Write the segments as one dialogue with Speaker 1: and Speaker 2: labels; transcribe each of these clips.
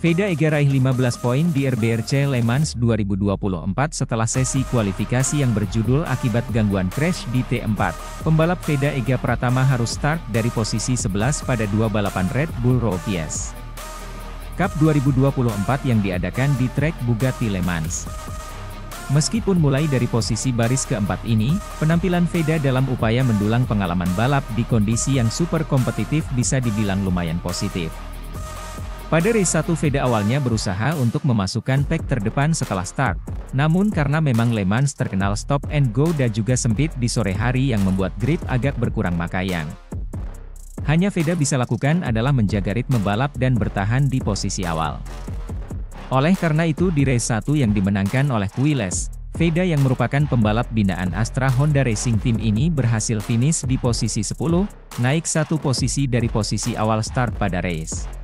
Speaker 1: Veda Ega raih 15 poin di RBRC Le Mans 2024 setelah sesi kualifikasi yang berjudul akibat gangguan crash di T4. Pembalap Veda Ega Pratama harus start dari posisi 11 pada dua balapan Red Bull Rookies Cup 2024 yang diadakan di trek Bugatti Le Mans. Meskipun mulai dari posisi baris keempat ini, penampilan Veda dalam upaya mendulang pengalaman balap di kondisi yang super kompetitif bisa dibilang lumayan positif. Pada race 1 Veda awalnya berusaha untuk memasukkan pack terdepan setelah start, namun karena memang Le Mans terkenal stop and go dan juga sempit di sore hari yang membuat grip agak berkurang makayang. Hanya Veda bisa lakukan adalah menjaga ritme balap dan bertahan di posisi awal. Oleh karena itu di race 1 yang dimenangkan oleh Quiles, Veda yang merupakan pembalap binaan Astra Honda Racing Team ini berhasil finish di posisi 10, naik satu posisi dari posisi awal start pada race.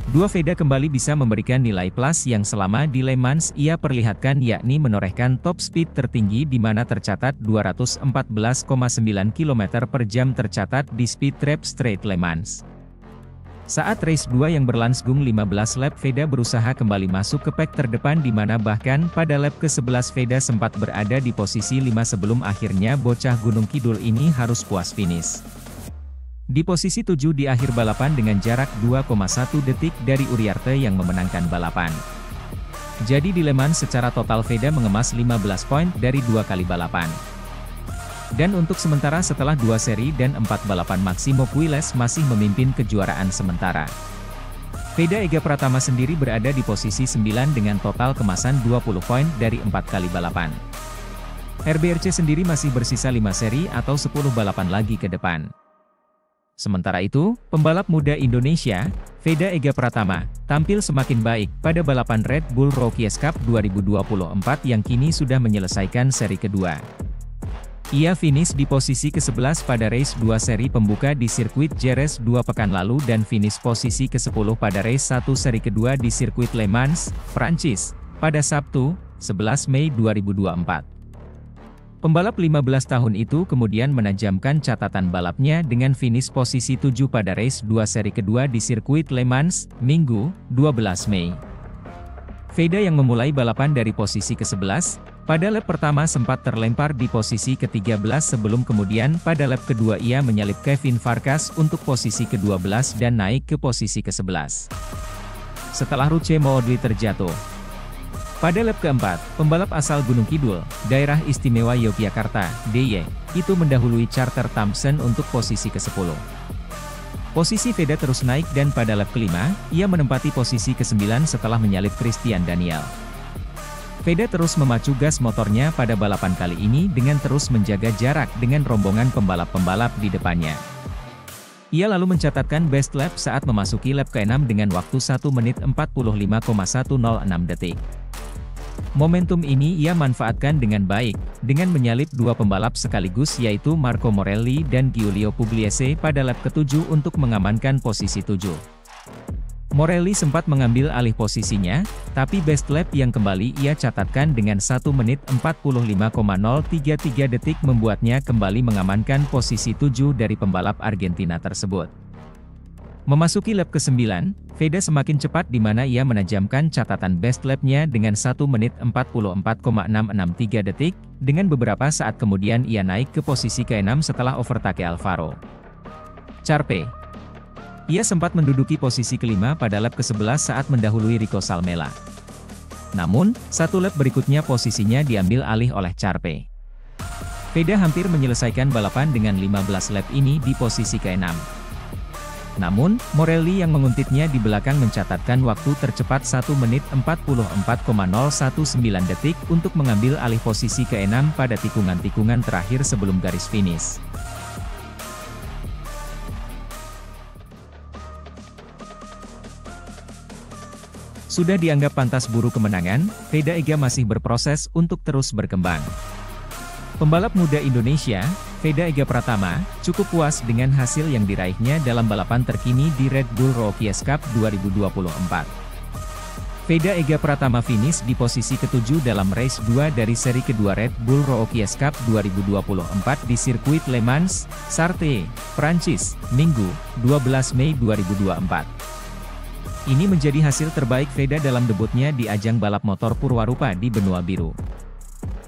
Speaker 1: Veda kembali bisa memberikan nilai plus yang selama di Le Mans ia perlihatkan, yakni menorehkan top speed tertinggi di mana tercatat 214,9 km per jam tercatat di speed trap straight Le Mans. Saat race 2 yang berlangsung 15 lap Veda berusaha kembali masuk ke pack terdepan di mana bahkan pada lap ke-11 Veda sempat berada di posisi 5 sebelum akhirnya bocah Gunung Kidul ini harus puas finish di posisi 7 di akhir balapan dengan jarak 2,1 detik dari Uriarte yang memenangkan balapan. Jadi di Le Mans secara total Veda mengemas 15 poin dari 2 kali balapan. Dan untuk sementara setelah 2 seri dan 4 balapan Maximo Quiles masih memimpin kejuaraan sementara. Veda Ega Pratama sendiri berada di posisi 9 dengan total kemasan 20 poin dari 4 kali balapan. RBRC sendiri masih bersisa 5 seri atau 10 balapan lagi ke depan. Sementara itu, pembalap muda Indonesia, Veda Ega Pratama, tampil semakin baik pada balapan Red Bull Rookies Cup 2024 yang kini sudah menyelesaikan seri kedua. Ia finish di posisi ke-11 pada race 2 seri pembuka di sirkuit Jerez 2 pekan lalu dan finish posisi ke-10 pada race 1 seri kedua di sirkuit Le Mans, Prancis, pada Sabtu, 11 Mei 2024. Pembalap 15 tahun itu kemudian menajamkan catatan balapnya dengan finish posisi 7 pada race 2 seri kedua di sirkuit Le Mans, Minggu, 12 Mei. Veda yang memulai balapan dari posisi ke-11, pada lap pertama sempat terlempar di posisi ke-13 sebelum kemudian pada lap kedua ia menyalip Kevin Farkas untuk posisi ke-12 dan naik ke posisi ke-11. Setelah Ruche Moodley terjatuh. Pada lap keempat, pembalap asal Gunung Kidul, Daerah Istimewa Yogyakarta, DIY, itu mendahului Carter Thompson untuk posisi ke-10. Posisi Veda terus naik dan pada lap kelima, ia menempati posisi ke-9 setelah menyalip Christian Daniel. Veda terus memacu gas motornya pada balapan kali ini dengan terus menjaga jarak dengan rombongan pembalap-pembalap di depannya. Ia lalu mencatatkan best lap saat memasuki lap ke-6 dengan waktu 1 menit 45,106 detik. Momentum ini ia manfaatkan dengan baik, dengan menyalip dua pembalap sekaligus yaitu Marco Morelli dan Giulio Pugliese pada lap ke-7 untuk mengamankan posisi 7. Morelli sempat mengambil alih posisinya, tapi best lap yang kembali ia catatkan dengan 1 menit 45,033 detik membuatnya kembali mengamankan posisi 7 dari pembalap Argentina tersebut. Memasuki lap ke-9, Veda semakin cepat di mana ia menajamkan catatan best lap-nya dengan 1 menit 44,663 detik, dengan beberapa saat kemudian ia naik ke posisi ke-6 setelah overtake Alvaro Charpe. Ia sempat menduduki posisi ke-5 pada lap ke-11 saat mendahului Rico Salmela. Namun, satu lap berikutnya posisinya diambil alih oleh Charpe. Veda hampir menyelesaikan balapan dengan 15 lap ini di posisi ke-6. Namun, Morelli yang menguntitnya di belakang mencatatkan waktu tercepat 1 menit 44,019 detik untuk mengambil alih posisi ke-6 pada tikungan-tikungan terakhir sebelum garis finish. Sudah dianggap pantas buru kemenangan, Veda Ega masih berproses untuk terus berkembang. Pembalap muda Indonesia, Veda Ega Pratama, cukup puas dengan hasil yang diraihnya dalam balapan terkini di Red Bull Rookies Cup 2024. Veda Ega Pratama finish di posisi ke-7 dalam race 2 dari seri kedua Red Bull Rookies Cup 2024 di sirkuit Le Mans, Sarthe, Prancis, Minggu, 12 Mei 2024. Ini menjadi hasil terbaik Veda dalam debutnya di ajang balap motor Purwarupa di benua biru.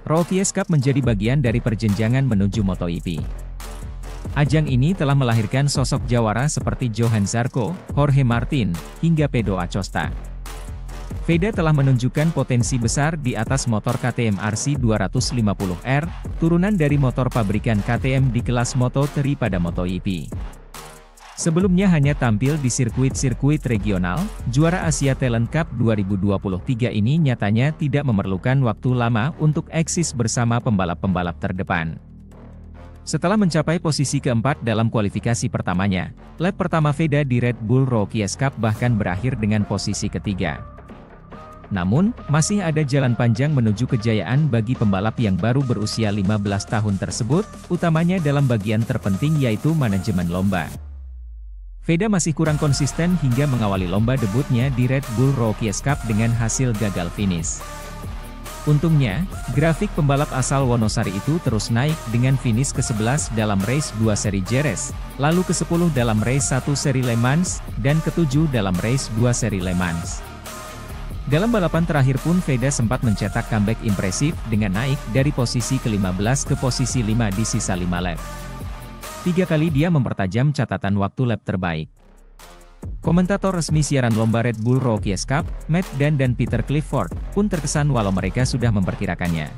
Speaker 1: Rookies Cup menjadi bagian dari perjenjangan menuju MotoGP. Ajang ini telah melahirkan sosok jawara seperti Johan Zarco, Jorge Martin, hingga Pedro Acosta. Veda telah menunjukkan potensi besar di atas motor KTM RC 250R, turunan dari motor pabrikan KTM di kelas Moto3 pada MotoGP. Sebelumnya hanya tampil di sirkuit-sirkuit regional, juara Asia Talent Cup 2023 ini nyatanya tidak memerlukan waktu lama untuk eksis bersama pembalap-pembalap terdepan. Setelah mencapai posisi keempat dalam kualifikasi pertamanya, lap pertama Veda di Red Bull Rookies Cup bahkan berakhir dengan posisi ketiga. Namun, masih ada jalan panjang menuju kejayaan bagi pembalap yang baru berusia 15 tahun tersebut, utamanya dalam bagian terpenting yaitu manajemen lomba. Veda masih kurang konsisten hingga mengawali lomba debutnya di Red Bull Rookies Cup dengan hasil gagal finish. Untungnya, grafik pembalap asal Wonosari itu terus naik dengan finish ke-11 dalam race 2 seri Jerez, lalu ke-10 dalam race 1 seri Le Mans, dan ke-7 dalam race 2 seri Le Mans. Dalam balapan terakhir pun Veda sempat mencetak comeback impresif dengan naik dari posisi ke-15 ke posisi 5 di sisa 5 lap. 3 kali dia mempertajam catatan waktu lap terbaik. Komentator resmi siaran lomba Red Bull Rookies Cup, Matt Dan dan Peter Clifford, pun terkesan walau mereka sudah memperkirakannya.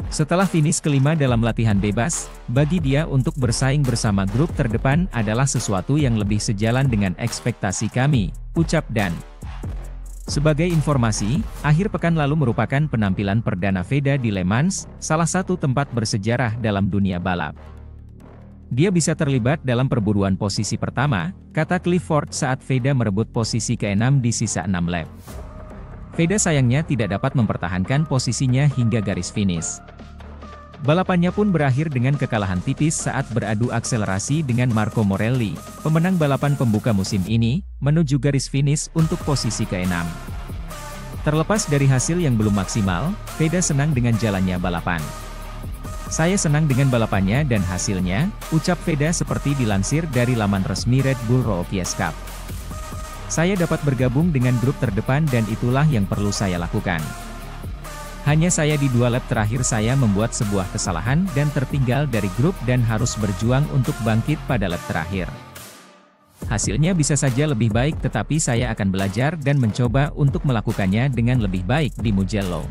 Speaker 1: Setelah finish kelima dalam latihan bebas, bagi dia untuk bersaing bersama grup terdepan adalah sesuatu yang lebih sejalan dengan ekspektasi kami, ucap Dan. Sebagai informasi, akhir pekan lalu merupakan penampilan perdana Veda di Le Mans, salah satu tempat bersejarah dalam dunia balap. Dia bisa terlibat dalam perburuan posisi pertama, kata Clifford saat Veda merebut posisi ke-6 di sisa 6 lap. Veda sayangnya tidak dapat mempertahankan posisinya hingga garis finish. Balapannya pun berakhir dengan kekalahan tipis saat beradu akselerasi dengan Marco Morelli, pemenang balapan pembuka musim ini, menuju garis finish untuk posisi ke-6. Terlepas dari hasil yang belum maksimal, Veda senang dengan jalannya balapan. Saya senang dengan balapannya dan hasilnya, ucap Veda seperti dilansir dari laman resmi Red Bull Rookies Cup. Saya dapat bergabung dengan grup terdepan dan itulah yang perlu saya lakukan. Hanya saya di 2 lap terakhir saya membuat sebuah kesalahan dan tertinggal dari grup dan harus berjuang untuk bangkit pada lap terakhir. Hasilnya bisa saja lebih baik tetapi saya akan belajar dan mencoba untuk melakukannya dengan lebih baik di Mugello.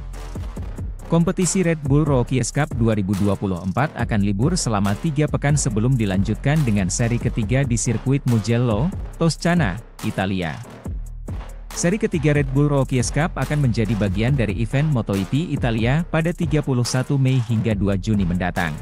Speaker 1: Kompetisi Red Bull Rookies Cup 2024 akan libur selama 3 pekan sebelum dilanjutkan dengan seri ketiga di sirkuit Mugello, Toscana, Italia. Seri ketiga Red Bull Rookies Cup akan menjadi bagian dari event MotoGP Italia pada 31 Mei hingga 2 Juni mendatang.